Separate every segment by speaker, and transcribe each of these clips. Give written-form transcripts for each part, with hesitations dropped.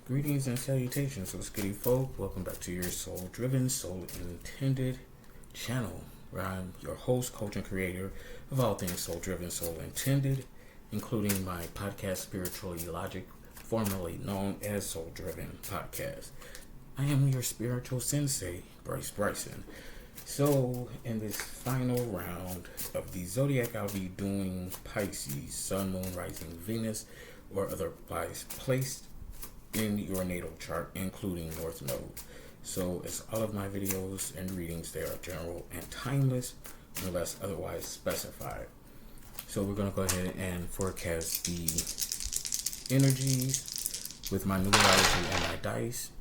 Speaker 1: Greetings and salutations, what's goody folk? Welcome back to your soul-driven, soul-intended channel, where I'm your host, coach, and creator of all things soul-driven, soul-intended, including my podcast, Spiritually Logic, formerly known as Soul Driven Podcast. I am your spiritual sensei, Bryce Bryson. So, in this final round of the zodiac, I'll be doing Pisces, Sun, Moon, Rising, Venus, or otherwise placed in your natal chart, including North Node. So, as all of my videos and readings, they are general and timeless, unless otherwise specified. So, we're going to go ahead and forecast the energies with my numerology and my dice.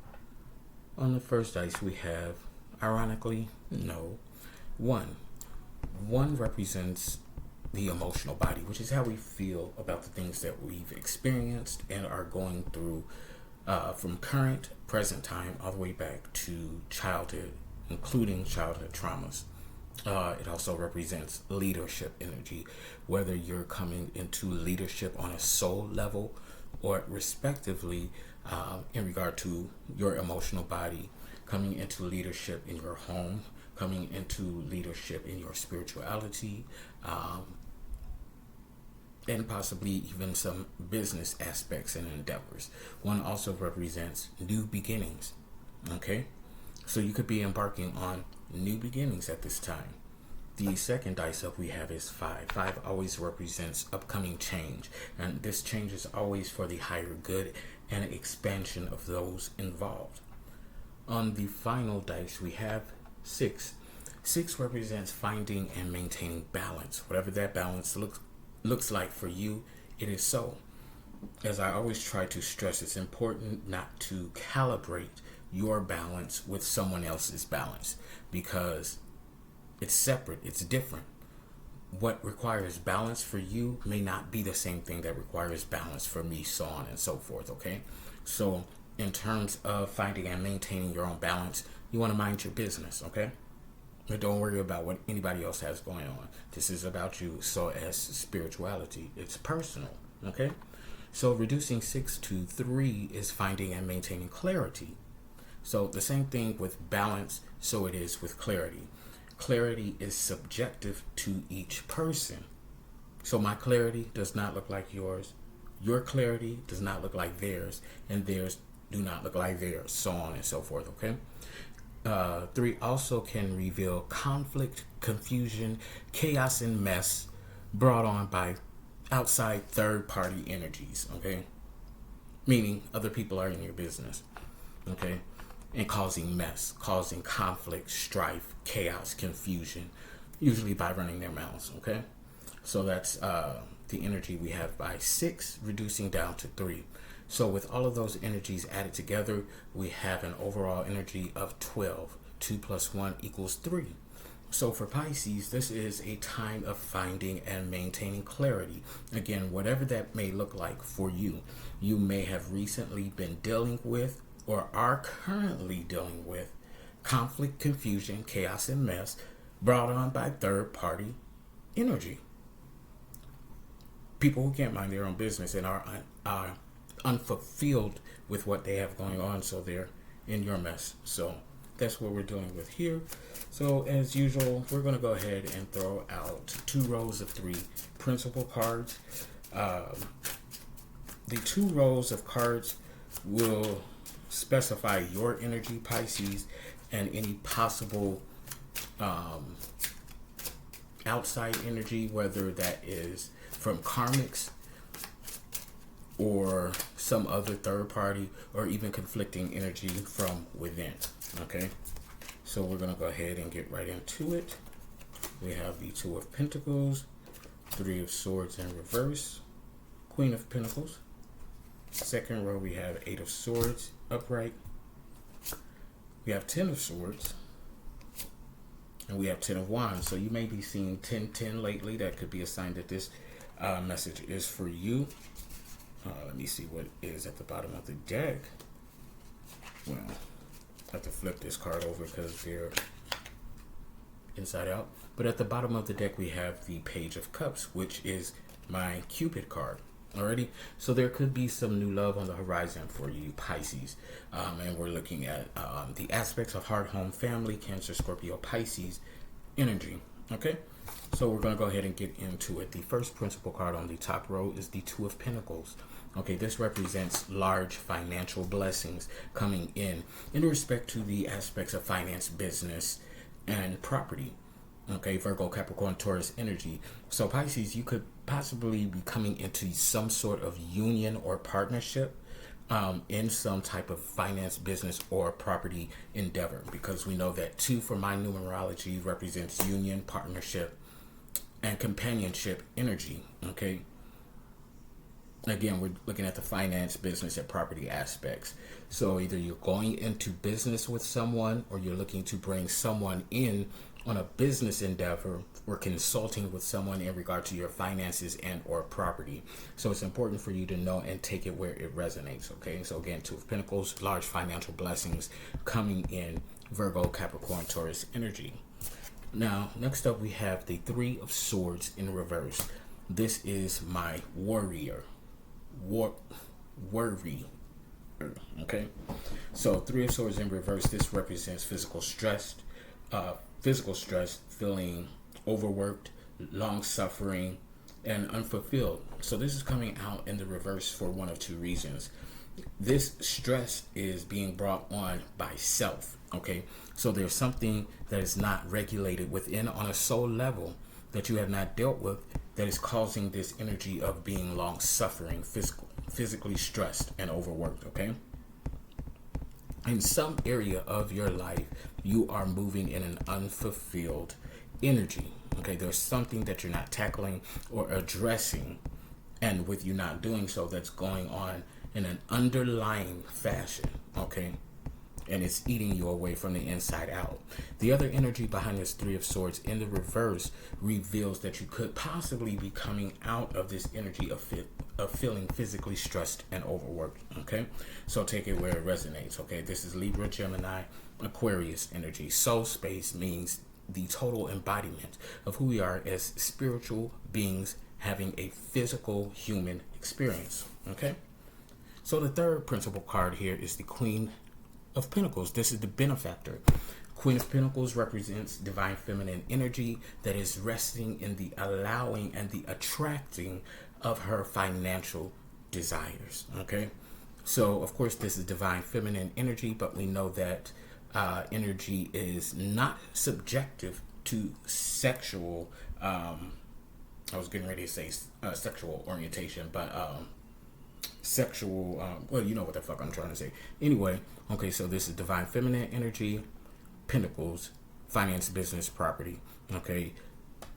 Speaker 1: On the first dice, we have, ironically, no, 1. 1 represents the emotional body, which is how we feel about the things that we've experienced and are going through from current, present time, all the way back to childhood, including childhood traumas. It also represents leadership energy, whether you're coming into leadership on a soul level or respectively in regard to your emotional body, coming into leadership in your home, coming into leadership in your spirituality, and possibly even some business aspects and endeavors. 1 also represents new beginnings, okay? So you could be embarking on new beginnings at this time. The second dice up we have is 5. 5 always represents upcoming change, and this change is always for the higher good and expansion of those involved. On the final dice we have 6. 6 represents finding and maintaining balance. Whatever that balance looks like for you, it is so. As I always try to stress, it's important not to calibrate your balance with someone else's balance, because it's separate, it's different. What requires balance for you may not be the same thing that requires balance for me, so on and so forth, okay? So in terms of finding and maintaining your own balance, you want to mind your business, okay? But don't worry about what anybody else has going on. This is about you. So as spirituality, it's personal, okay? So reducing 6 to 3 is finding and maintaining clarity. So the same thing with balance, so it is with clarity. Clarity is subjective to each person. So my clarity does not look like yours. Your clarity does not look like theirs. And theirs do not look like theirs, so on and so forth, okay? 3 also can reveal conflict, confusion, chaos, and mess brought on by outside third-party energies, okay? Meaning other people are in your business, okay? And causing mess, causing conflict, strife, chaos, confusion, usually by running their mouths, okay? So that's the energy we have by 6, reducing down to 3. So with all of those energies added together, we have an overall energy of 12. 2 plus 1 equals 3. So for Pisces, this is a time of finding and maintaining clarity. Again, whatever that may look like for you, you may have recently been dealing with or are currently dealing with conflict, confusion, chaos, and mess brought on by third-party energy. People who can't mind their own business and are unfulfilled with what they have going on, so they're in your mess. So that's what we're dealing with here. So as usual, we're going to go ahead and throw out 2 rows of 3 principal cards. The 2 rows of cards will specify your energy, Pisces, and any possible outside energy, whether that is from karmics or some other third party, or even conflicting energy from within, okay? So we're going to go ahead and get right into it. We have the 2 of Pentacles, 3 of Swords in reverse, Queen of Pentacles. Second row, we have 8 of Swords upright. We have 10 of Swords, and we have 10 of Wands. So you may be seeing 10-10 lately. That could be a sign that this message is for you. Let me see what is at the bottom of the deck. Well, I have to flip this card over because they're inside out. But at the bottom of the deck, we have the Page of Cups, which is my Cupid card. Alrighty, so there could be some new love on the horizon for you, Pisces. And we're looking at the aspects of heart, home, family, Cancer, Scorpio, Pisces energy. Okay, so we're going to go ahead and get into it. The first principal card on the top row is the Two of Pentacles. Okay, this represents large financial blessings coming in respect to the aspects of finance, business, and property. Okay, Virgo, Capricorn, Taurus energy. So Pisces, you could possibly be coming into some sort of union or partnership in some type of finance, business, or property endeavor, because we know that 2 for my numerology represents union, partnership, and companionship energy. Okay, again, we're looking at the finance, business, and property aspects. So either you're going into business with someone, or you're looking to bring someone in on a business endeavor, or consulting with someone in regard to your finances and or property. So it's important for you to know and take it where it resonates. Okay, so again, Two of Pentacles, large financial blessings coming in, Virgo, Capricorn, Taurus energy. Now, next up we have the Three of Swords in reverse. This is my worrier. Worry. Okay, so Three of Swords in reverse, this represents physical stress, feeling overworked, long suffering, and unfulfilled. So this is coming out in the reverse for one of two reasons. This stress is being brought on by self. Okay, so there's something that is not regulated within on a soul level that you have not dealt with, that is causing this energy of being long suffering, physically stressed and overworked. Okay, in some area of your life, you are moving in an unfulfilled energy. Okay, there's something that you're not tackling or addressing, and with you not doing so, that's going on in an underlying fashion. Okay, and it's eating you away from the inside out. The other energy behind this Three of Swords in the reverse reveals that you could possibly be coming out of this energy of feeling physically stressed and overworked. Okay, so take it where it resonates. Okay, this is Libra, Gemini, Aquarius energy. Soul space means the total embodiment of who we are as spiritual beings having a physical human experience. Okay, so the third principal card here is the Queen of Pentacles. This is the benefactor. Queen of Pentacles represents divine feminine energy that is resting in the allowing and the attracting of her financial desires. Okay, so of course this is divine feminine energy, but we know that energy is not subjective to sexual I was getting ready to say sexual orientation, but sexual well, you know what the fuck I'm trying to say. Anyway, okay, so this is divine feminine energy, Pentacles, finance, business, property. Okay,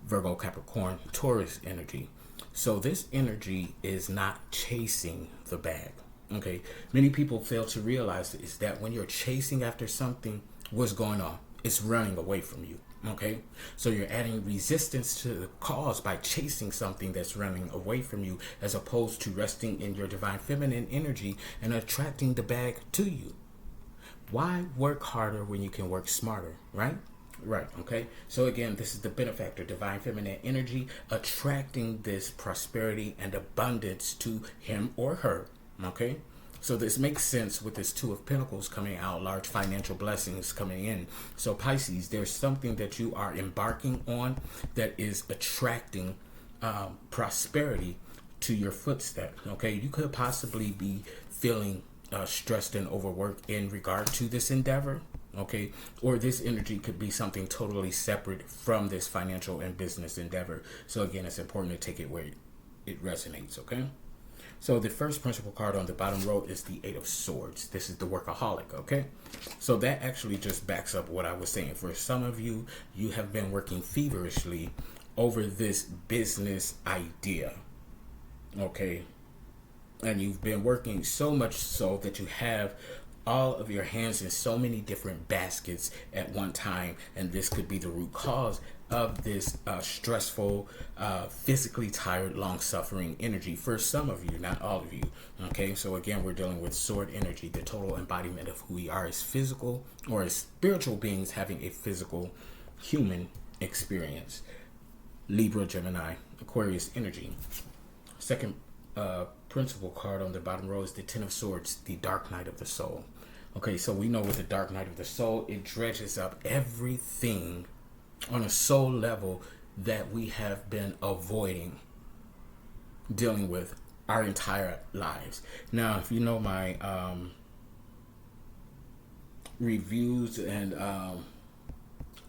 Speaker 1: Virgo, Capricorn, Taurus energy. So this energy is not chasing the bag. Okay, many people fail to realize is that when you're chasing after something, what's going on? It's running away from you. Okay, so you're adding resistance to the cause by chasing something that's running away from you, as opposed to resting in your divine feminine energy and attracting the bag to you. Why work harder when you can work smarter, right? Right, okay? So again, this is the benefactor, divine feminine energy, attracting this prosperity and abundance to him or her, okay? So this makes sense with this Two of Pentacles coming out, large financial blessings coming in. So Pisces, there's something that you are embarking on that is attracting prosperity to your footsteps, okay? You could possibly be feeling stressed and overworked in regard to this endeavor, okay? Or this energy could be something totally separate from this financial and business endeavor. So again, it's important to take it where it resonates, okay? So the first principal card on the bottom row is the Eight of Swords. This is the workaholic, okay? So that actually just backs up what I was saying. For some of you, you have been working feverishly over this business idea, okay? And you've been working so much so that you have all of your hands in so many different baskets at one time, and this could be the root cause of this stressful, physically tired, long-suffering energy for some of you, not all of you. Okay, so again, we're dealing with sword energy, the total embodiment of who we are as physical or as spiritual beings having a physical human experience. Libra, Gemini, Aquarius energy. Second principal card on the bottom row is the Ten of Swords, the Dark Night of the Soul. Okay, so we know with the Dark Night of the Soul, it dredges up everything on a soul level that we have been avoiding dealing with our entire lives. Now, if you know my reviews and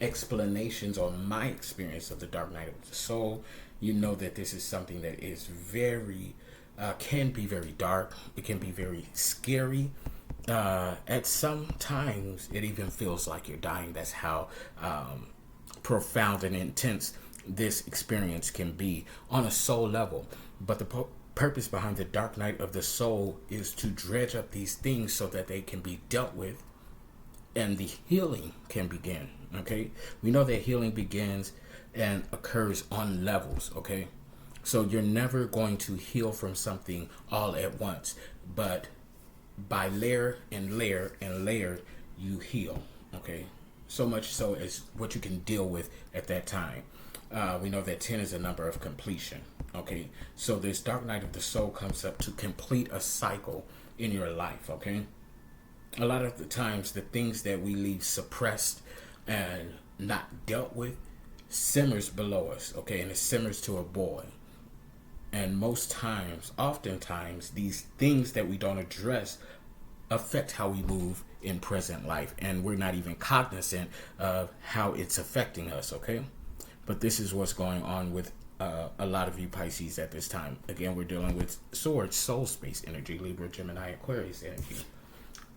Speaker 1: explanations on my experience of the Dark Night of the Soul, you know that this is something that is very can be very dark. It can be very scary. At some times it even feels like you're dying. That's how profound and intense this experience can be on a soul level. But the purpose behind the Dark Night of the Soul is to dredge up these things so that they can be dealt with and the healing can begin. Okay, we know that healing begins and occurs on levels. Okay, so you're never going to heal from something all at once, but by layer and layer and layer you heal. Okay, so much so as what you can deal with at that time. We know that 10 is a number of completion. Okay, so this Dark Night of the Soul comes up to complete a cycle in your life. Okay, a lot of the times the things that we leave suppressed and not dealt with simmers below us. Okay, and it simmers to a boil. And most times, oftentimes, these things that we don't address affect how we move in present life, and we're not even cognizant of how it's affecting us. Okay, but this is what's going on with a lot of you Pisces at this time. Again, we're dealing with swords, soul space energy, Libra, Gemini, Aquarius energy.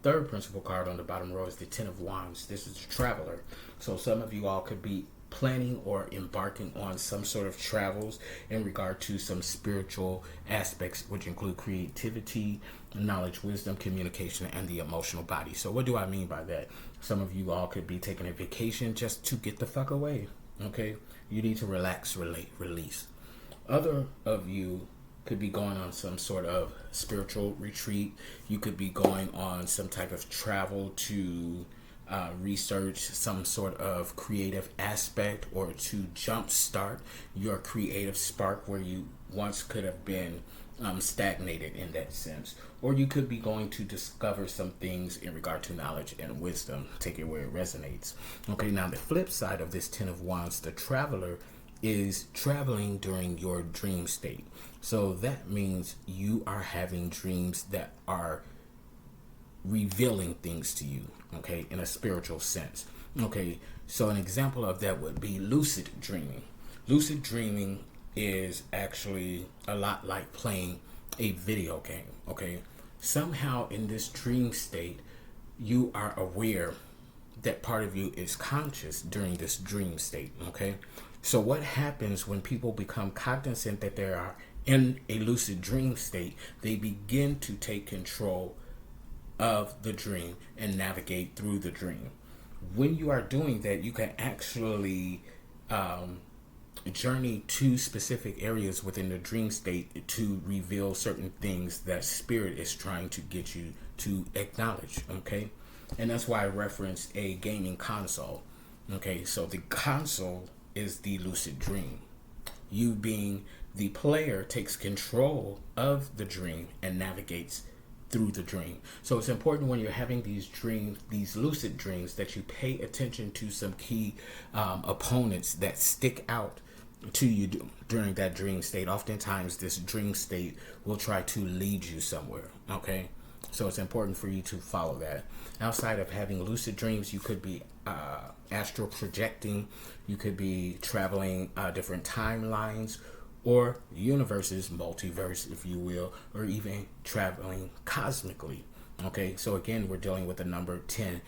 Speaker 1: Third principal card on the bottom row is the Ten of Wands. This is the Traveler. So some of you all could be planning or embarking on some sort of travels in regard to some spiritual aspects, which include creativity, knowledge, wisdom, communication, and the emotional body. So what do I mean by that? Some of you all could be taking a vacation just to get the fuck away. Okay, you need to relax, release. Other of you could be going on some sort of spiritual retreat. You could be going on some type of travel to research some sort of creative aspect or to jumpstart your creative spark where you once could have been stagnated in that sense. Or you could be going to discover some things in regard to knowledge and wisdom. Take it where it resonates. Okay, now the flip side of this Ten of Wands, the Traveler, is traveling during your dream state. So that means you are having dreams that are revealing things to you, okay, in a spiritual sense. Okay, so an example of that would be lucid dreaming. Lucid dreaming is actually a lot like playing a video game. Okay, somehow in this dream state you are aware that part of you is conscious during this dream state. Okay, so what happens when people become cognizant that they are in a lucid dream state? They begin to take control of the dream and navigate through the dream. When you are doing that, you can actually journey to specific areas within the dream state to reveal certain things that spirit is trying to get you to acknowledge. Okay, and that's why I referenced a gaming console. Okay, so the console is the lucid dream. You being the player takes control of the dream and navigates through the dream. So it's important when you're having these dreams, these lucid dreams, that you pay attention to some key opponents that stick out to you during that dream state. Oftentimes this dream state will try to lead you somewhere. Okay, so it's important for you to follow that. Outside of having lucid dreams, you could be astral projecting, you could be traveling different timelines or universes, multiverse if you will, or even traveling cosmically. Okay, so again, we're dealing with the number 10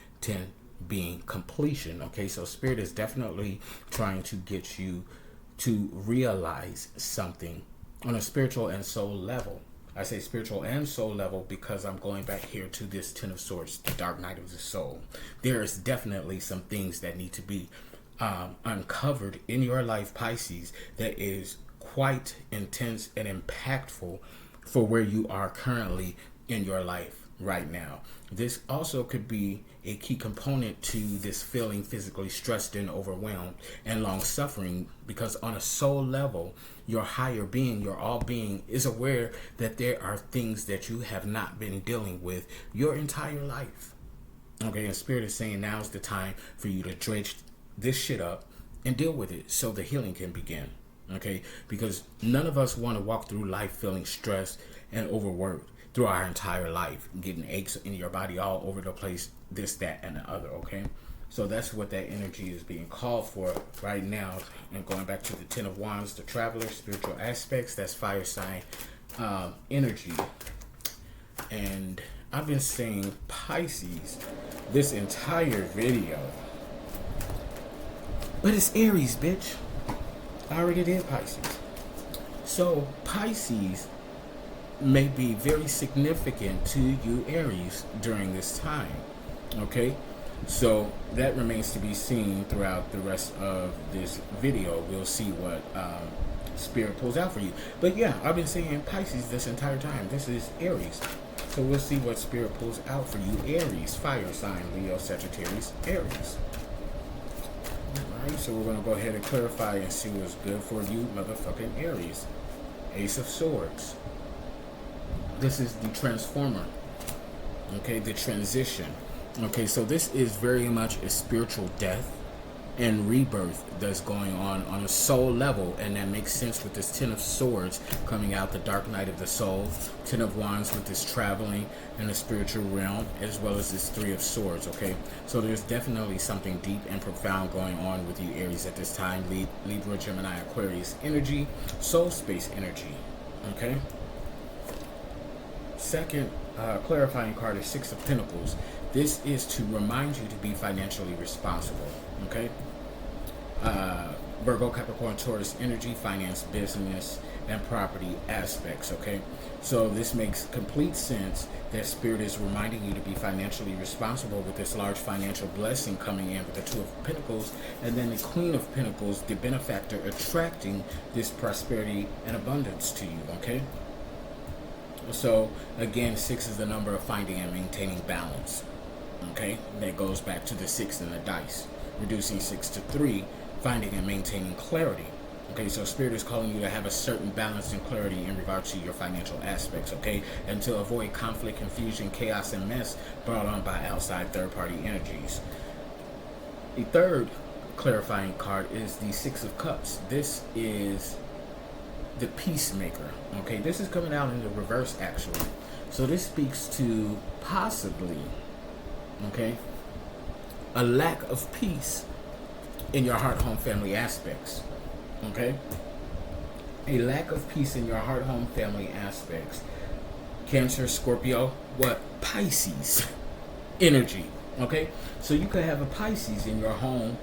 Speaker 1: being completion. Okay, so spirit is definitely trying to get you to realize something on a spiritual and soul level. I say spiritual and soul level because I'm going back here to this Ten of Swords, the Dark Night of the Soul. There is definitely some things that need to be uncovered in your life, Pisces, that is quite intense and impactful for where you are currently in your life. right now. This also could be a key component to this feeling physically stressed and overwhelmed and long suffering, because on a soul level, your higher being, your all being, is aware that there are things that you have not been dealing with your entire life. Okay, and Spirit is saying now's the time for you to dredge this shit up and deal with it so the healing can begin. Okay, because none of us want to walk through life feeling stressed and overworked through our entire life, getting aches in your body all over the place, this, that, and the other. Okay, so that's what that energy is being called for right now. And going back to the Ten of Wands, the Traveler, spiritual aspects, that's fire sign energy. And I've been saying Pisces this entire video, but it's Aries, bitch. I already did Pisces. So Pisces may be very significant to you, Aries, during this time. Okay, so that remains to be seen throughout the rest of this video. We'll see what Spirit pulls out for you. But yeah, I've been saying Pisces this entire time. This is Aries. So we'll see what Spirit pulls out for you, Aries, fire sign, Leo, Sagittarius, Aries. Alright, so we're going to go ahead and clarify and see what's good for you, motherfucking Aries. Ace of Swords. This is the transformer. Okay, the transition. Okay, so this is very much a spiritual death and rebirth that's going on a soul level, and that makes sense with this Ten of Swords coming out, the dark night of the soul, Ten of Wands with this traveling in the spiritual realm, as well as this Three of Swords. Okay, so there's definitely something deep and profound going on with you, Aries, at this time. Libra, Gemini, Aquarius energy, soul space energy. Okay, second clarifying card is Six of Pentacles. This is to remind you to be financially responsible. Okay, Virgo, Capricorn, Taurus energy, finance, business, and property aspects. Okay, so this makes complete sense that Spirit is reminding you to be financially responsible with this large financial blessing coming in with the Two of Pentacles, and then the Queen of Pentacles, the benefactor, attracting this prosperity and abundance to you. Okay, so again, 6 is the number of finding and maintaining balance. Okay, that goes back to the 6 and the dice, reducing 6 to 3, finding and maintaining clarity. Okay, so Spirit is calling you to have a certain balance and clarity in regard to your financial aspects. Okay, and to avoid conflict, confusion, chaos, and mess brought on by outside third-party energies. The third clarifying card is the Six of Cups. This is the peacemaker. Okay, this is coming out in the reverse, actually. So this speaks to possibly, okay, a lack of peace in your heart, home, family aspects. Okay, a lack of peace in your heart, home, family aspects. Cancer, Scorpio, what? Pisces energy. Okay, so you could have a Pisces in your home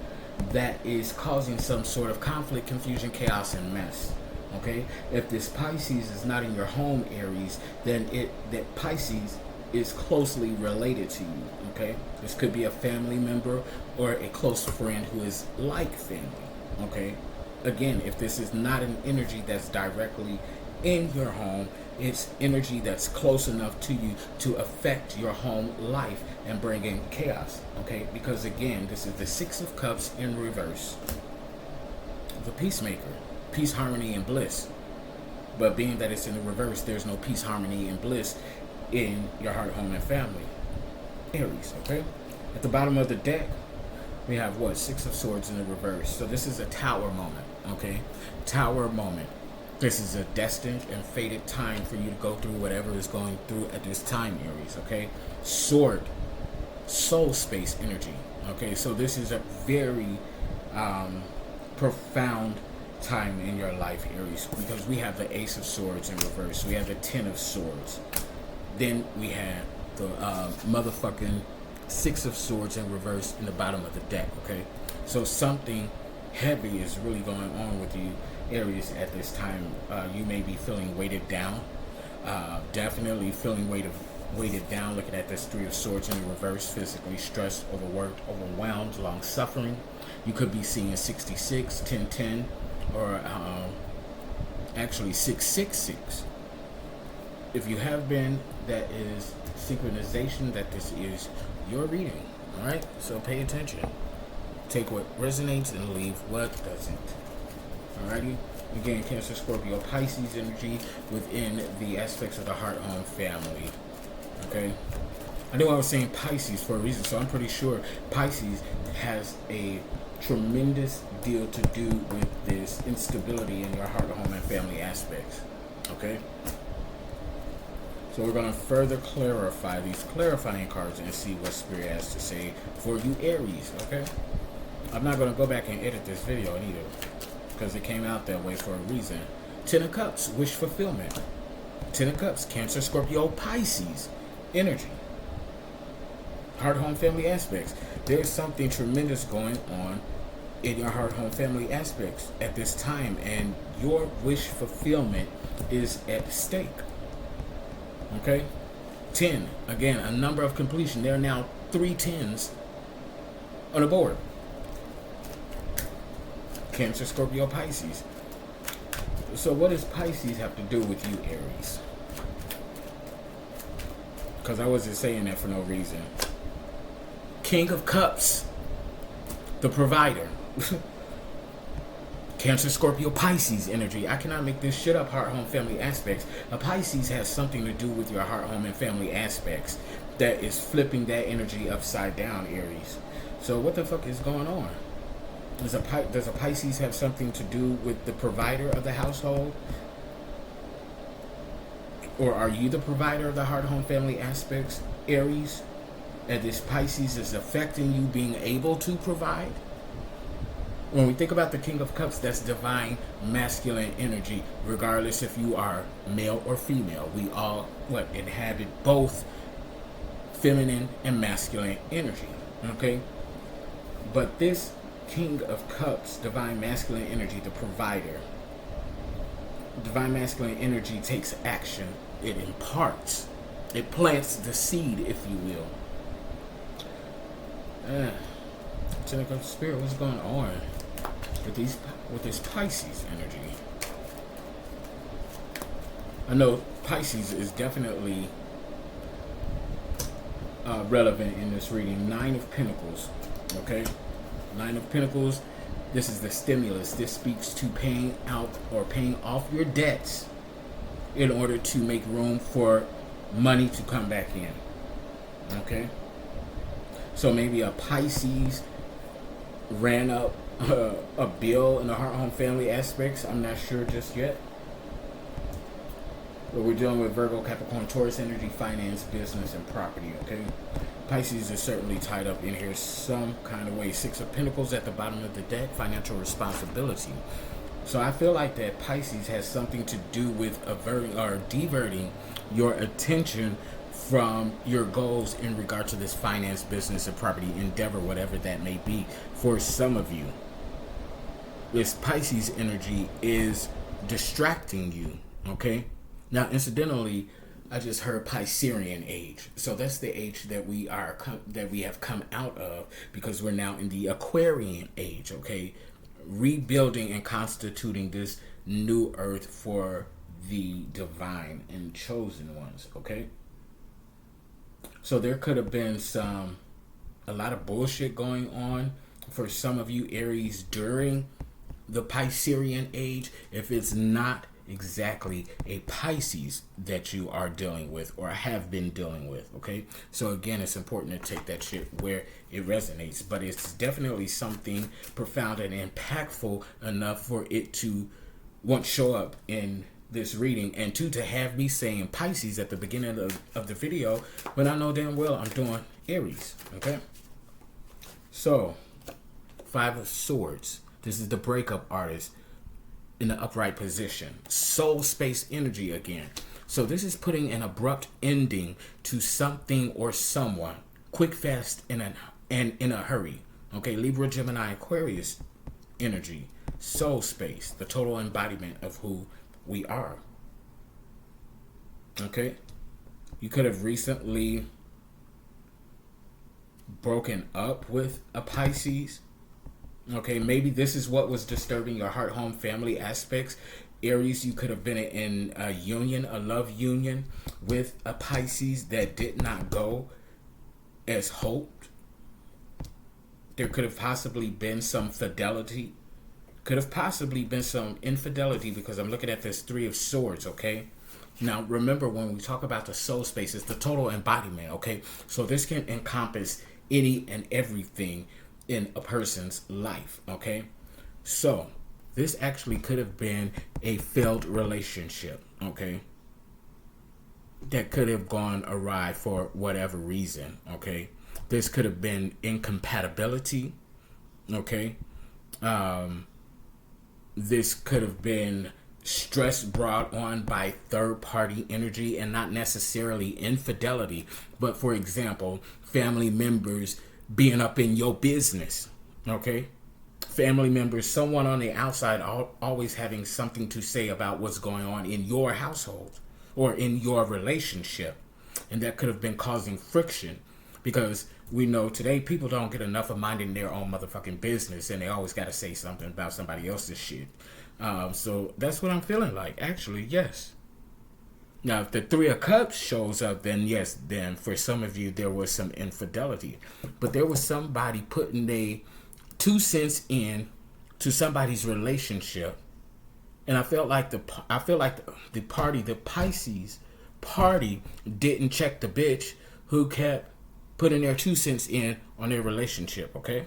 Speaker 1: that is causing some sort of conflict, confusion, chaos, and mess. Okay, if this Pisces is not in your home, Aries, then that Pisces is closely related to you. Okay, this could be a family member or a close friend who is like family. Okay, again, if this is not an energy that's directly in your home, it's energy that's close enough to you to affect your home life and bring in chaos. Okay, because again, this is the Six of Cups in reverse, the peacemaker, peace, harmony, and bliss. But being that it's in the reverse, there's no peace, harmony, and bliss in your heart, home, and family, Aries. Okay, at the bottom of the deck we have what? Six of Swords in the reverse. So this is a tower moment. Okay, tower moment. This is a destined and fated time for you to go through whatever is going through at this time, Aries. Okay, sword, soul space energy. Okay, so this is a very profound time in your life, Aries, because we have the Ace of Swords in reverse, we have the Ten of Swords, then we have the motherfucking Six of Swords in reverse in the bottom of the deck. Okay, so something heavy is really going on with you, Aries, at this time. You may be feeling weighted down, definitely feeling weighted down. Looking at this Three of Swords in the reverse, physically stressed, overworked, overwhelmed, long suffering. You could be seeing 66, 1010, or actually 666. If you have been, that is synchronization that this is your reading. All right, so pay attention. Take what resonates and leave what doesn't. Alrighty. Again, Cancer, Scorpio, Pisces energy within the aspects of the heart, home, family. Okay. I knew I was saying Pisces for a reason, so I'm pretty sure Pisces has a tremendous deal to do with this instability in your heart, home, and family aspects. Okay. So we're going to further clarify these clarifying cards and see what Spirit has to say for you Aries, okay? I'm not going to go back and edit this video either because it came out that way for a reason. Ten of Cups, wish fulfillment. Ten of Cups, Cancer, Scorpio, Pisces energy. Heart, home, family aspects. There's something tremendous going on in your heart, home, family aspects at this time, and your wish fulfillment is at stake. Okay, 10. Again, a number of completion. There are now 3 10s on the board. Cancer, Scorpio, Pisces. So what does Pisces have to do with you, Aries? Because I wasn't saying that for no reason. King of Cups. The provider. Cancer, Scorpio, Pisces energy. I cannot make this shit up. Heart, home, family aspects. A Pisces has something to do with your heart, home, and family aspects. That is flipping that energy upside down, Aries. So what the fuck is going on? Does a Pisces have something to do with the provider of the household? Or are you the provider of the heart, home, family aspects, Aries? And this Pisces is affecting you being able to provide? When we think about the King of Cups, that's divine masculine energy, regardless if you are male or female. We all inhabit both feminine and masculine energy. Okay? But this King of Cups, divine masculine energy, the provider. Divine masculine energy takes action. It imparts. It plants the seed, if you will. Spirit, what's going on with this Pisces energy? I know Pisces is definitely relevant in this reading. 9 of Pentacles, okay? 9 of Pentacles, this is the stimulus. This speaks to paying out or paying off your debts in order to make room for money to come back in, okay? So maybe a Pisces ran up a bill in the heart, home, family aspects. I'm not sure just yet. But we're dealing with Virgo, Capricorn, Taurus energy, finance, business, and property, okay? Pisces is certainly tied up in here some kind of way. 6 of Pentacles at the bottom of the deck, financial responsibility. So I feel like that Pisces has something to do with averting or diverting your attention from your goals in regard to this finance, business, and property endeavor, whatever that may be. For some of you, this Pisces energy is distracting you, okay? Now, incidentally, I just heard Piscean age. So that's the age that we have come out of, because we're now in the Aquarian age, okay? Rebuilding and constituting this new earth for the divine and chosen ones, okay? So there could have been a lot of bullshit going on for some of you Aries during the Piscean age, if it's not exactly a Pisces that you are dealing with or have been dealing with, okay? So again, it's important to take that shit where it resonates, but it's definitely something profound and impactful enough for it to, one, show up in this reading, and 2, to have me saying Pisces at the beginning of the video when I know damn well I'm doing Aries, okay? So 5 of Swords, this is the breakup artist in the upright position. Soul space energy again. So this is putting an abrupt ending to something or someone, quick, fast, and in a hurry, okay? Libra, Gemini, Aquarius energy. Soul space, the total embodiment of who we are, okay? You could have recently broken up with a Pisces, okay? Maybe this is what was disturbing your heart, home, family aspects Aries, you could have been in a union, a love union with a Pisces that did not go as hoped. There could have possibly been some fidelity. Could have possibly been some infidelity, because I'm looking at this Three of Swords, okay? Now, remember, when we talk about the soul space, it's the total embodiment, okay? So this can encompass any and everything in a person's life, okay? So this actually could have been a failed relationship, okay? That could have gone awry for whatever reason, okay? This could have been incompatibility, okay? This could have been stress brought on by third-party energy, and not necessarily infidelity, but, for example, family members being up in your business, okay? Family members, someone on the outside always having something to say about what's going on in your household or in your relationship. And that could have been causing friction, because we know today people don't get enough of minding their own motherfucking business, and they always got to say something about somebody else's shit. So that's what I'm feeling like, actually, yes. Now, if the Three of Cups shows up, then yes, then for some of you there was some infidelity. But there was somebody putting their 2 cents in to somebody's relationship, and I felt like the Pisces party didn't check the bitch who kept putting their 2 cents in on their relationship, okay?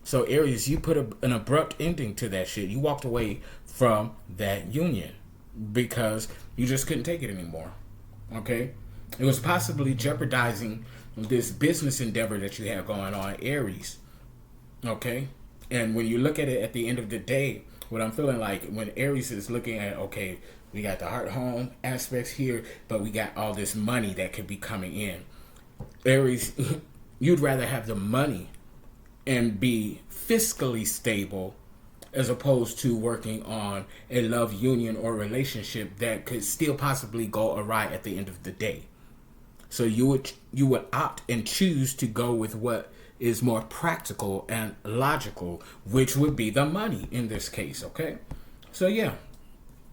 Speaker 1: So Aries, you put an abrupt ending to that shit. You walked away from that union because you just couldn't take it anymore, okay? It was possibly jeopardizing this business endeavor that you have going on, Aries, okay? And when you look at it at the end of the day, what I'm feeling like when Aries is looking at, okay, we got the heart home aspects here, but we got all this money that could be coming in. Aries, you'd rather have the money and be fiscally stable as opposed to working on a love union or relationship that could still possibly go awry at the end of the day. So you would opt and choose to go with what is more practical and logical, which would be the money in this case, okay? So yeah,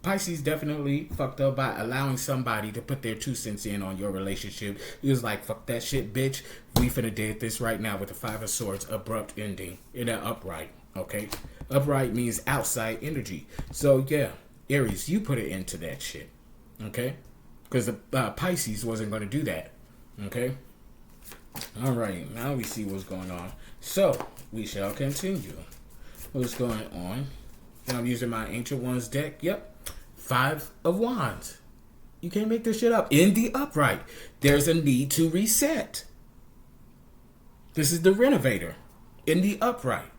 Speaker 1: Pisces definitely fucked up by allowing somebody to put their 2 cents in on your relationship. He was like, fuck that shit, bitch. We finna did this right now with the Five of Swords, abrupt ending in an upright, okay? Upright means outside energy. So yeah, Aries, you put it into that shit, okay? Because the Pisces wasn't going to do that, okay? All right, now we see what's going on. So we shall continue. What's going on? And I'm using my Ancient Ones deck. Yep. 5 of Wands. You can't make this shit up. In the upright, there's a need to reset. This is the renovator in the upright.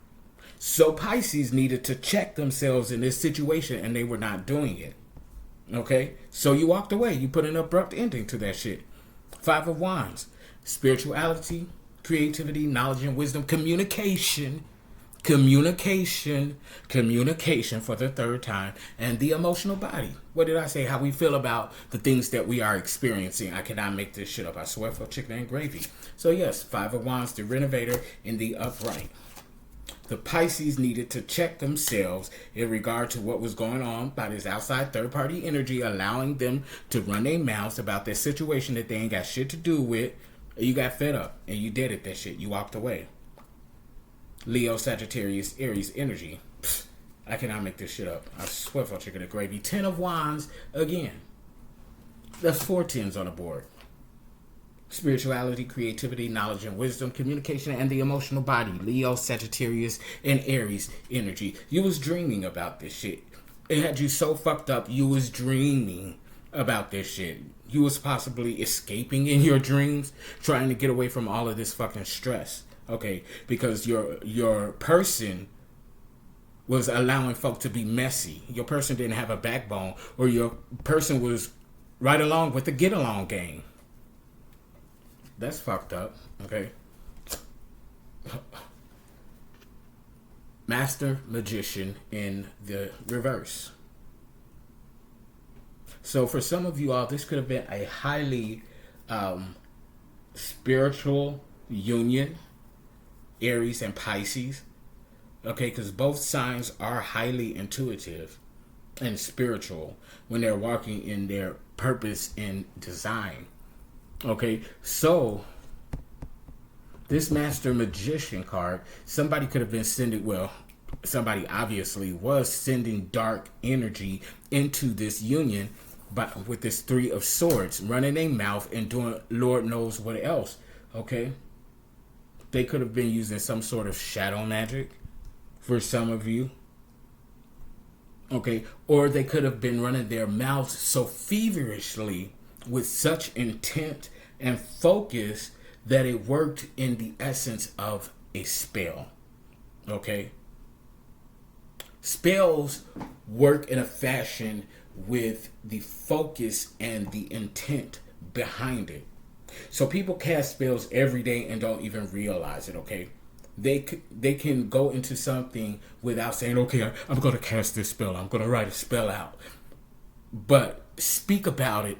Speaker 1: So Pisces needed to check themselves in this situation, and they were not doing it. Okay? So you walked away. You put an abrupt ending to that shit. 5 of Wands. Spirituality, creativity, knowledge and wisdom, communication for the third time, and the emotional body. What did I say? How we feel about the things that we are experiencing. I cannot make this shit up. I swear for chicken and gravy. So yes, 5 of Wands, the renovator in the upright. The Pisces needed to check themselves in regard to what was going on by this outside third-party energy, allowing them to run their mouths about this situation that they ain't got shit to do with. You got fed up and you did it, that shit. You walked away. Leo, Sagittarius, Aries energy. Pfft, I cannot make this shit up. I swear for chicken and gravy. 10 of Wands again. That's 4 10s on the board. Spirituality, creativity, knowledge and wisdom, communication, and the emotional body. Leo, Sagittarius, and Aries energy. You was dreaming about this shit. It had you so fucked up, you was dreaming about this shit. You was possibly escaping in your dreams, trying to get away from all of this fucking stress. Okay, because your person was allowing folk to be messy. Your person didn't have a backbone, or your person was right along with the get along game. That's fucked up, okay? Master Magician in the reverse. So for some of you all, this could have been a highly spiritual union, Aries and Pisces. Okay, because both signs are highly intuitive. and spiritual, when they're walking in their purpose and design. Okay, so this Master Magician card, somebody could have been sending, well, somebody obviously was sending dark energy into this union, but with this Three of Swords, running their mouth and doing Lord knows what else. Okay, they could have been using some sort of shadow magic for some of you. Okay, or they could have been running their mouths so feverishly with such intent and focus that it worked in the essence of a spell. Okay, spells work in a fashion with the focus and the intent behind it. So people cast spells every day and don't even realize it. Okay, they can go into something without saying, okay, I'm going to cast this spell, I'm going to write a spell out, but speak about it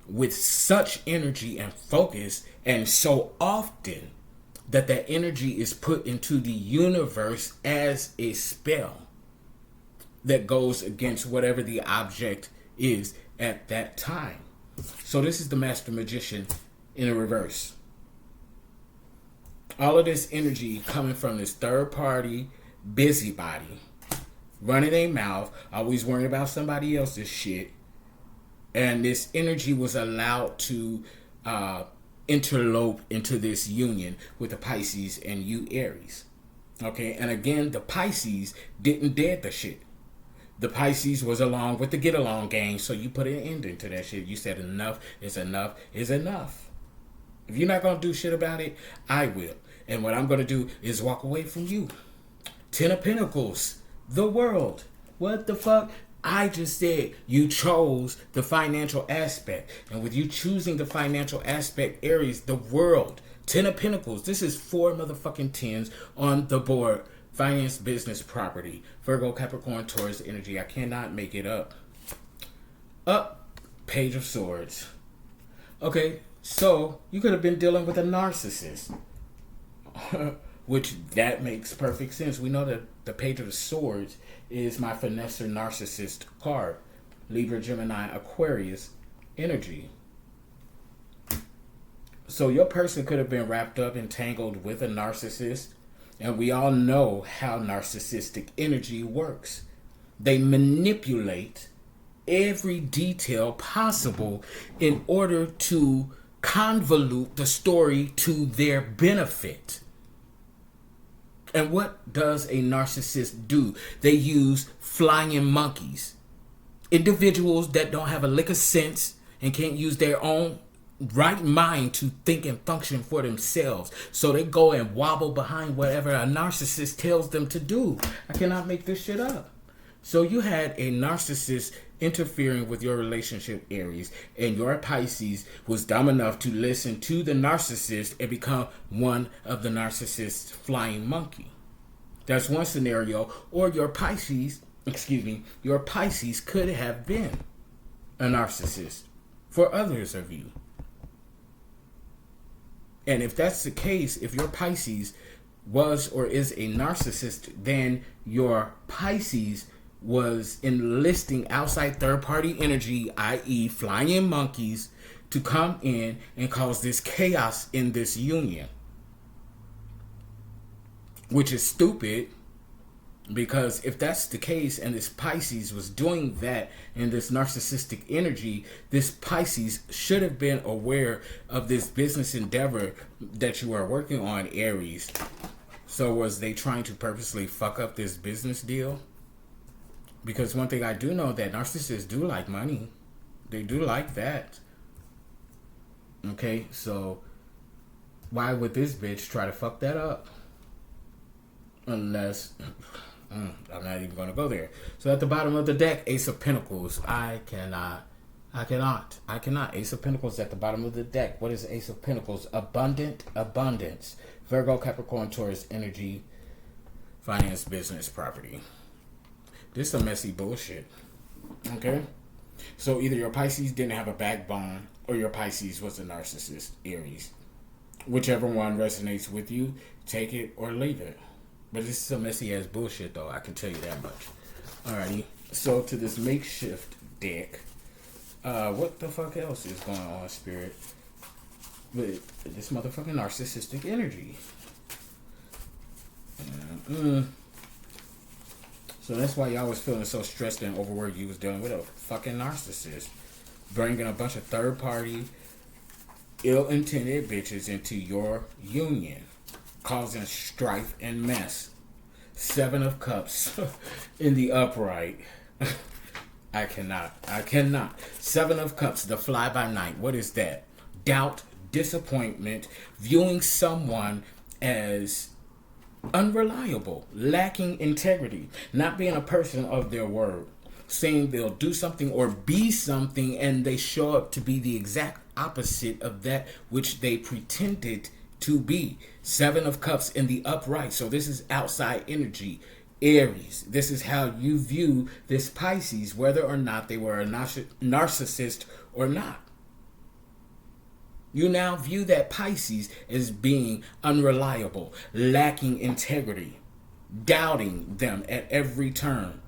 Speaker 1: with such energy and focus, and so often that that energy is put into the universe as a spell that goes against whatever the object is at that time. So this is the Master Magician in a reverse. All of this energy coming from this third party busybody, running their mouth, always worrying about somebody else's shit. And this energy was allowed to interlope into this union with the Pisces and you Aries. Okay, and again, the Pisces didn't dead the shit. The Pisces was along with the get along gang, so you put an ending to that shit. You said enough is enough is enough. If you're not going to do shit about it, I will. And what I'm going to do is walk away from you. Ten of Pentacles, the world. What the fuck? I just said you chose the financial aspect. And with you choosing the financial aspect, Aries, the world. Ten of Pentacles. This is 4 motherfucking tens on the board. Finance, business, property. Virgo, Capricorn, Taurus energy. I cannot make it up. Page of Swords. Okay, so you could have been dealing with a narcissist. Which that makes perfect sense. We know that the Page of Swords is my finesser narcissist card. Libra, Gemini, Aquarius energy. So your person could have been wrapped up, entangled with a narcissist. And we all know how narcissistic energy works. They manipulate every detail possible in order to convolute the story to their benefit. And what does a narcissist do? They use flying monkeys. Individuals that don't have a lick of sense and can't use their own right mind to think and function for themselves. So they go and wobble behind whatever a narcissist tells them to do. I cannot make this shit up. So you had a narcissist interfering with your relationship, Aries, and your Pisces was dumb enough to listen to the narcissist and become one of the narcissist's flying monkey. That's one scenario. Or your Pisces could have been a narcissist for others of you. And if that's the case, if your Pisces was or is a narcissist, then your Pisces was enlisting outside third-party energy, i.e. flying monkeys, to come in and cause this chaos in this union. Which is stupid, because if that's the case and this Pisces was doing that in this narcissistic energy, this Pisces should have been aware of this business endeavor that you are working on, Aries. So was they trying to purposely fuck up this business deal? Because one thing I do know, that narcissists do like money. They do like that. Okay, so why would this bitch try to fuck that up? Unless, I'm not even going to go there. So at the bottom of the deck, Ace of Pentacles. I cannot. Ace of Pentacles at the bottom of the deck. What is Ace of Pentacles? Abundant abundance. Virgo, Capricorn, Taurus energy. Finance, business, property. This is some messy bullshit. Okay? So either your Pisces didn't have a backbone, or your Pisces was a narcissist, Aries. Whichever one resonates with you, take it or leave it. But this is some messy ass bullshit, though. I can tell you that much. Alrighty. So to this makeshift deck, what the fuck else is going on, Spirit? With this motherfucking narcissistic energy. So that's why y'all was feeling so stressed and overworked. You was dealing with a fucking narcissist, bringing a bunch of third party, ill-intended bitches into your union, causing strife and mess. 7 of Cups in the upright. I cannot. 7 of Cups, the fly by night. What is that? Doubt, disappointment, viewing someone as unreliable, lacking integrity, not being a person of their word, saying they'll do something or be something and they show up to be the exact opposite of that which they pretended to be. 7 of Cups in the upright. So this is outside energy. Aries, this is how you view this Pisces, whether or not they were a narcissist or not. You now view that Pisces as being unreliable, lacking integrity, doubting them at every turn.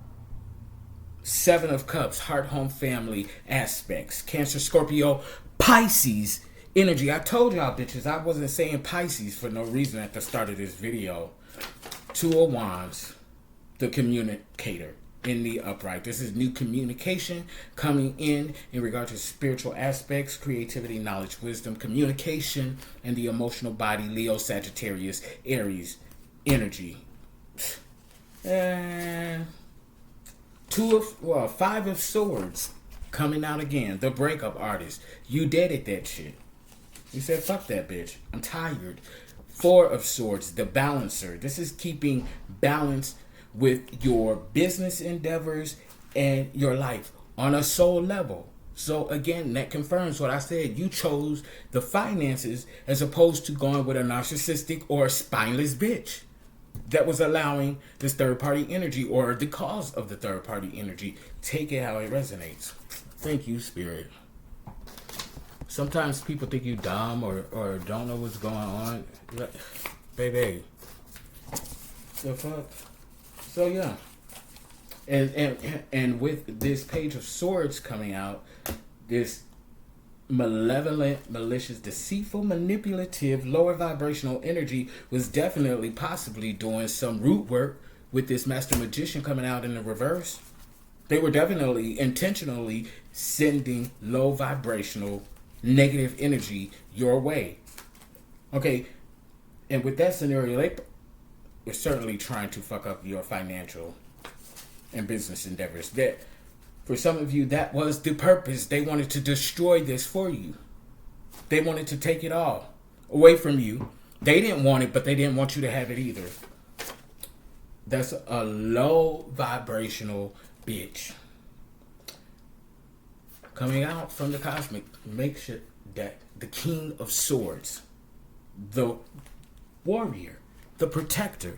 Speaker 1: 7 of Cups, heart, home, family aspects. Cancer, Scorpio, Pisces energy. I told y'all bitches I wasn't saying Pisces for no reason at the start of this video. 2 of Wands, the communicator in the upright. This is new communication coming in regard to spiritual aspects, creativity, knowledge, wisdom, communication, and the emotional body. Leo, Sagittarius, Aries energy. 5 of Swords coming out again. The breakup artist. You deaded that shit. You said fuck that bitch. I'm tired. 4 of Swords, the balancer. This is keeping balance with your business endeavors and your life on a soul level. So again, that confirms what I said. You chose the finances as opposed to going with a narcissistic or a spineless bitch that was allowing this third party energy or the cause of the third party energy. Take it how it resonates. Thank you, Spirit. Sometimes people think you dumb or don't know what's going on. Baby, the fuck? So yeah, and with this Page of Swords coming out, this malevolent, malicious, deceitful, manipulative, lower vibrational energy was definitely possibly doing some root work with this Master Magician coming out in the reverse. They were definitely intentionally sending low vibrational, negative energy your way. Okay, and with that scenario, they we're certainly trying to fuck up your financial and business endeavors. That, for some of you, that was the purpose. They wanted to destroy this for you. They wanted to take it all away from you. They didn't want it, but they didn't want you to have it either. That's a low vibrational bitch. Coming out from the cosmic makeshift deck, the King of Swords, the warrior, the protector.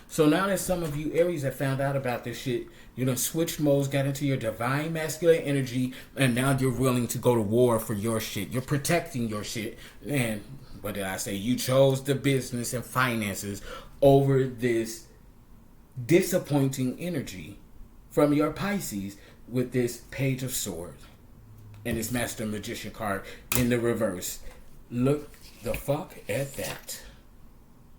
Speaker 1: So now that some of you Aries have found out about this shit, you done switched modes, got into your divine masculine energy, and now you're willing to go to war for your shit. You're protecting your shit. And what did I say? You chose the business and finances over this disappointing energy from your Pisces with this Page of Swords and this Master Magician card in the reverse. Look the fuck at that.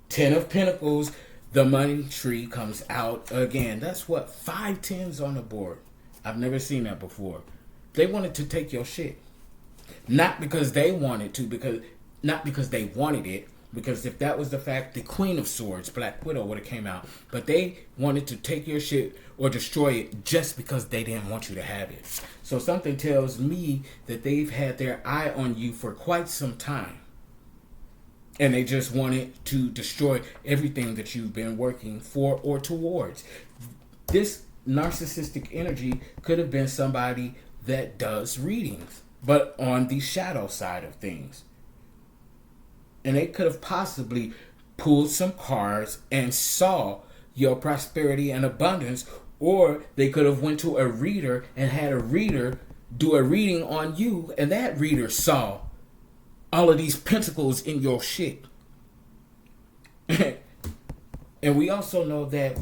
Speaker 1: 10 of Pentacles, the money tree comes out again. That's what, 5 10s on the board. I've never seen that before. They wanted to take your shit. Not because they wanted to, not because they wanted it, because if that was the fact, the Queen of Swords, Black Widow, would have came out. But they wanted to take your shit or destroy it just because they didn't want you to have it. So something tells me that they've had their eye on you for quite some time. And they just wanted to destroy everything that you've been working for or towards. This narcissistic energy could have been somebody that does readings, but on the shadow side of things. And they could have possibly pulled some cards and saw your prosperity and abundance, or they could have went to a reader and had a reader do a reading on you, and that reader saw all of these pentacles in your shit. And we also know that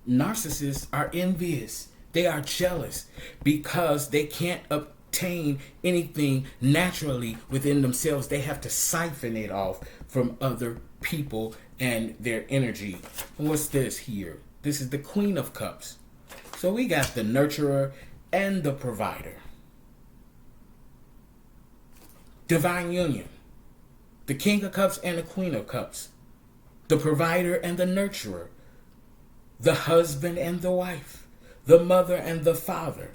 Speaker 1: narcissists are envious. They are jealous because they can't obtain anything naturally within themselves. They have to siphon it off from other people and their energy. What's this here? This is the Queen of Cups. So we got the nurturer and the provider. Divine union. The King of Cups and the Queen of Cups. The provider and the nurturer. The husband and the wife. The mother and the father.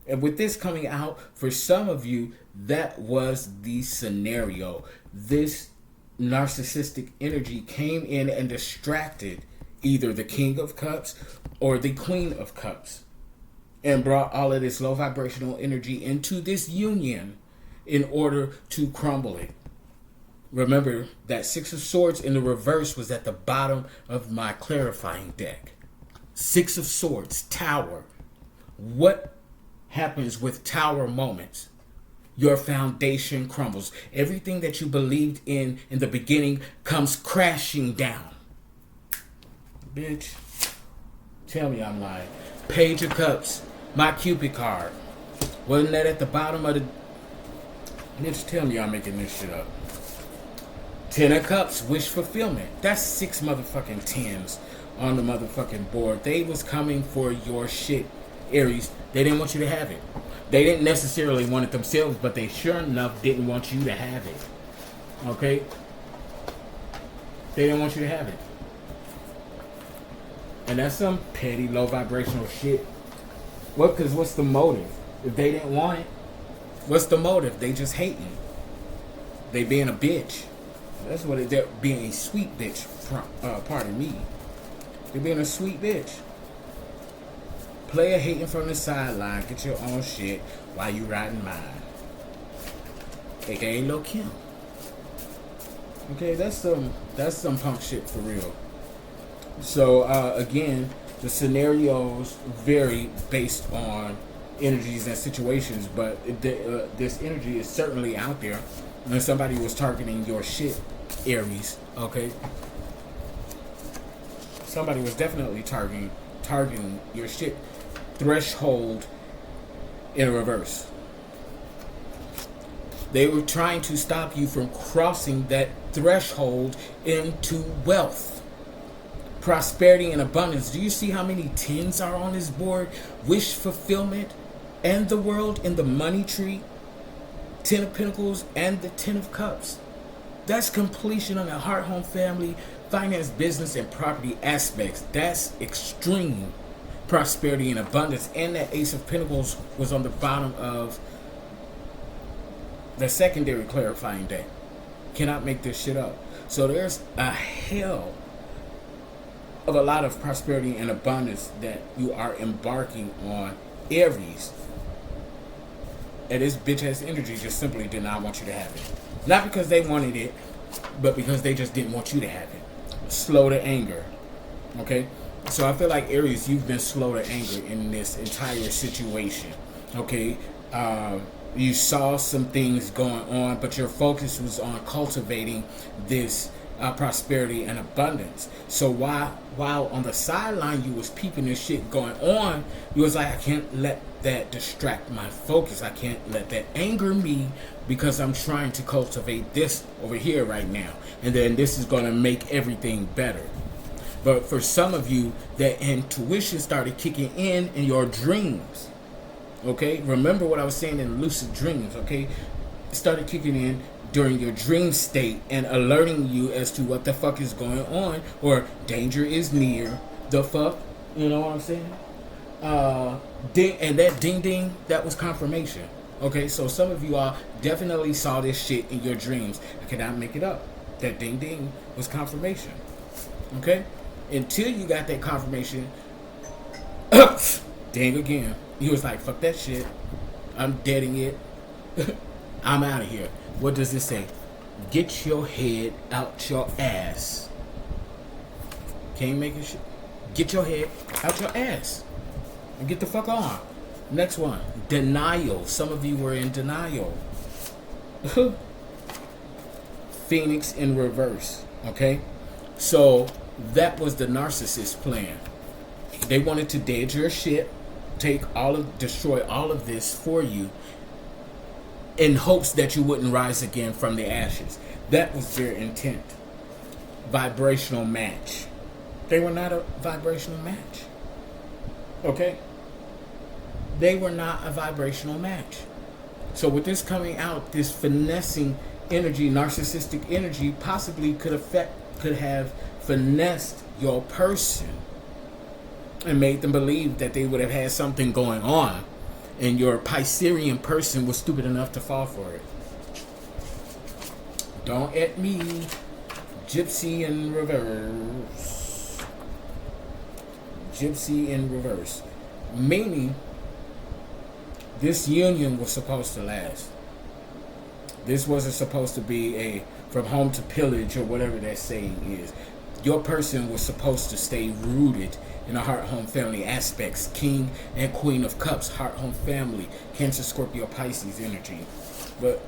Speaker 1: And with this coming out, for some of you, that was the scenario. This narcissistic energy came in and distracted either the King of Cups or the Queen of Cups, and brought all of this low vibrational energy into this union in order to crumble it. Remember that Six of Swords in the reverse was at the bottom of my clarifying deck. Six of Swords, Tower. What happens with Tower moments? Your foundation crumbles. Everything that you believed in the beginning comes crashing down. Bitch, tell me I'm lying. Page of Cups, my Cupid card. Wasn't that at the bottom of the... Bitch, tell me I'm making this shit up. Ten of Cups, wish fulfillment. That's 6 motherfucking tens on the motherfucking board. They was coming for your shit, Aries. They didn't want you to have it. They didn't necessarily want it themselves, but they sure enough didn't want you to have it. Okay? They didn't want you to have it. And that's some petty, low vibrational shit. What? Because what's the motive? If they didn't want it, what's the motive? They just hating. They being a bitch. That's what they're being a sweet bitch. Pardon me. They're being a sweet bitch. Player hating from the sideline. Get your own shit while you riding mine. AKA Lil Kim. Okay, that's some punk shit for real. So again, the scenarios vary based on energies and situations, but this energy is certainly out there. And somebody was targeting your shit, Aries. Okay, somebody was definitely targeting your shit. Threshold in reverse. They were trying to stop you from crossing that threshold into wealth, prosperity, and abundance. Do you see how many tens are on this board? Wish fulfillment and the world in the money tree. 10 of Pentacles and the 10 of Cups. That's completion on the heart, home, family, finance, business, and property aspects. That's extreme prosperity and abundance. And that Ace of Pentacles was on the bottom of the secondary clarifying deck. Cannot make this shit up. So there's a hell of a lot of prosperity and abundance that you are embarking on, Aries. And this bitch ass energy just simply did not want you to have it. Not because they wanted it, but because they just didn't want you to have it. Slow to anger. Okay? So I feel like, Aries, you've been slow to anger in this entire situation. Okay? You saw some things going on, but your focus was on cultivating this prosperity and abundance. So while on the sideline you was peeping this shit going on, you was like, I can't let that distract my focus. I can't let that anger me, because I'm trying to cultivate this over here right now, and then this is going to make everything better. But for some of you, that intuition started kicking in your dreams. Okay, remember what I was saying in lucid dreams. Okay, it started kicking in during your dream state and alerting you as to what the fuck is going on, or danger is near. The fuck, you know what I'm saying? Ding, and that ding ding, that was confirmation. Okay, so some of you all definitely saw this shit in your dreams. I cannot make it up. That ding ding was confirmation. Okay, until you got that confirmation, ding again. He was like, fuck that shit. I'm deading it. I'm out of here. What does this say? Get your head out your ass. Can't make it shit. Get your head out your ass. And get the fuck on. Next one. Denial. Some of you were in denial. Phoenix in reverse. Okay? So that was the narcissist plan. They wanted to dead your shit, destroy all of this for you, in hopes that you wouldn't rise again from the ashes. That was their intent. Vibrational match. They were not a vibrational match. Okay? They were not a vibrational match. So with this coming out, this finessing energy, narcissistic energy, possibly could have finessed your person and made them believe that they would have had something going on, and your Piscean person was stupid enough to fall for it. Don't at me. Gypsy in reverse. Gypsy in reverse. Meaning, this union was supposed to last. This wasn't supposed to be a from home to pillage or whatever that saying is. Your person was supposed to stay rooted in the heart, home, family aspects. King and Queen of Cups, heart, home, family. Cancer, Scorpio, Pisces energy. But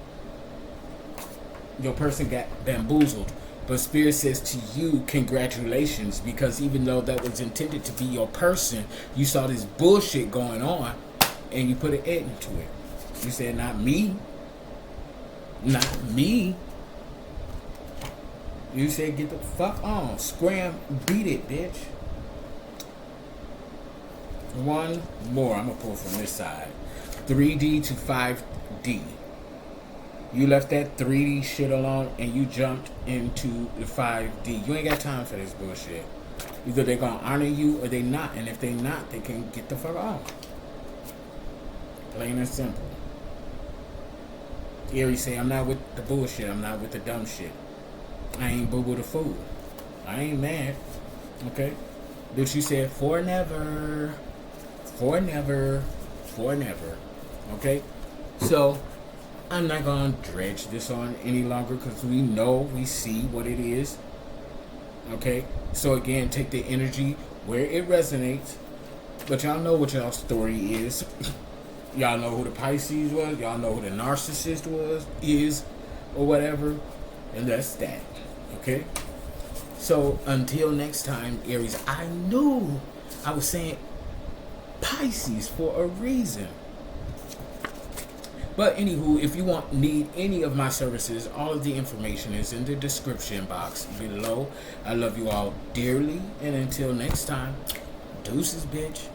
Speaker 1: your person got bamboozled. But Spirit says to you, congratulations, because even though that was intended to be your person, you saw this bullshit going on and you put an end to it. You said, not me. Not me. You said, get the fuck on. Scram, beat it, bitch. One more. I'm going to pull from this side. 3D to 5D. You left that 3D shit alone and you jumped into the 5D. You ain't got time for this bullshit. Either they're going to honor you or they not. And if they not, they can get the fuck on. Plain and simple. Aries say, I'm not with the bullshit. I'm not with the dumb shit. I ain't boo-boo the fool. I ain't mad. Okay? But you said, for never. For never. For never. Okay? So, I'm not going to dredge this on any longer because we see what it is. Okay? So, again, take the energy where it resonates. But y'all know what y'all story is. Y'all know who the Pisces was. Y'all know who the narcissist is, or whatever. And that's that. Okay? So, until next time, Aries, I knew I was saying Pisces for a reason. But anywho, if you need any of my services, all of the information is in the description box below. I love you all dearly. And until next time, deuces, bitch.